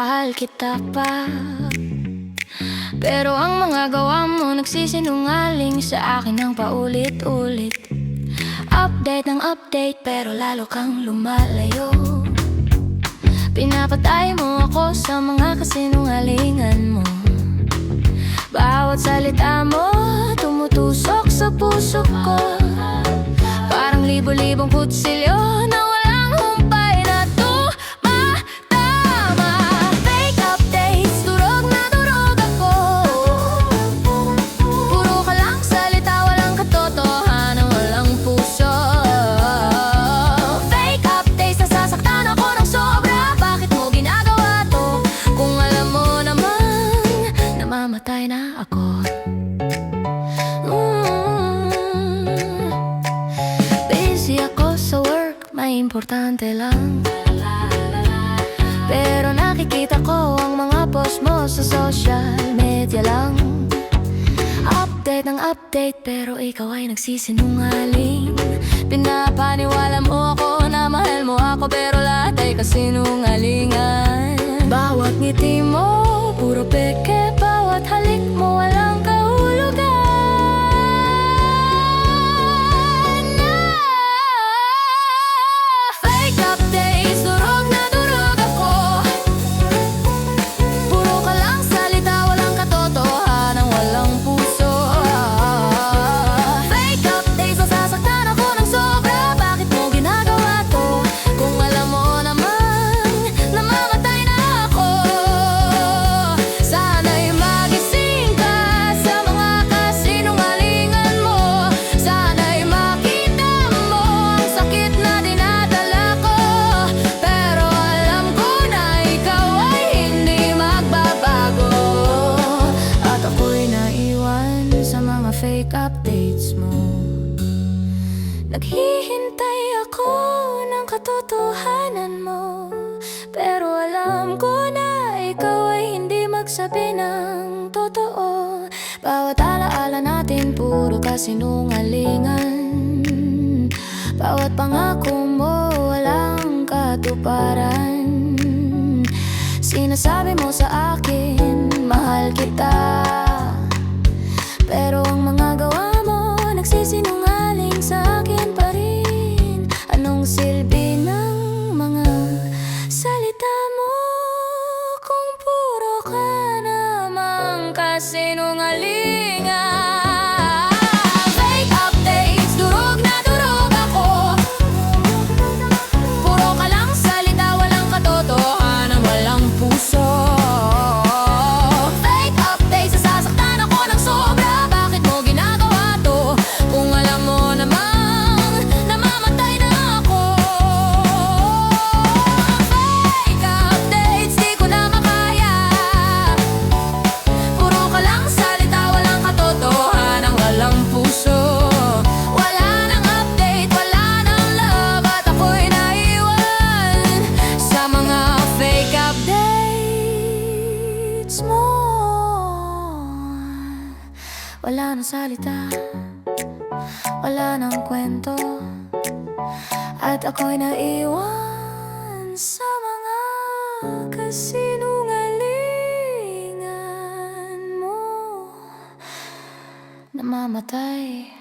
mahal kita pa. Pero ang mga gawa mo nagsisinungaling sa akin ng paulit-ulit. Update ng update pero lalo kang lumalayo. Pinapatay mo ako sa mga kasinungalingan mo. Bawat salita mo tumutusok sa puso ko. Parang libo-libong kutsilyo na walang humpay na tumatama. Fake updates, durog na durog ako. Puro ka lang salita, walang katotohanan, walang puso. Fake updates, nasasaktan ako ng sobra. Bakit mo ginagawa to? Kung alam mo naman, namamatay na ako. Busy ako sa work, may importante lang. Pero nakikita ko ang mga post mo sa social media lang. Update ng update pero ikaw ay nagsisinungaling. Pinapaniwala mo ako na mahal mo ako, pero lahat ay kasinungalingan. Bawat ngiti mo puro peke, bawat halik mo walang kahulugan. Fake updates, durog na durog ako. Puro ka lang salita, walang katotohanan, walang puso. Fake updates, nasasaktan ako ng sobra. Bakit mo ginagawa to? Kung alam mo naman, namamatay na ako. Sana'y magising ka sa mga kasinungalingan mo. Sana'y makita mo ang sakit na dinadala ko. Pero alam ko na ikaw ay hindi magbabago. At ako'y naiwan sa mga fake updates mo. Naghihintay ako ng katotohanan mo. Pero alam ko na ikaw ay hindi magsabi ng totoo. Bawat alaala natin puro kasinungalingan. Bawat pangako mo walang katuparan. Sinasabi mo sa akin, mahal kita. Pero ang mga gawa mo nagsisinungaling sa akin pa rin. Anong silbi ng mga salita mo kung puro ka namang kasinungalingan? Fake updates, durog na durog ako. Puro ka lang salita, walang katotohanan, walang puso. Fake updates, nasasaktan ako ng sobra. Bakit mo ginagawa to? Kung alam mo namang namamatay na ako. Fake updates, di ko na makaya. Puro ka lang salita, walang katotohanan, walang puso. Wala nang update, wala nang love, at ako'y naiwan sa mga fake updates mo. Wala nang salita, wala nang kwento, at ako'y naiwan sa mga kasinungalingan mo. Namamatay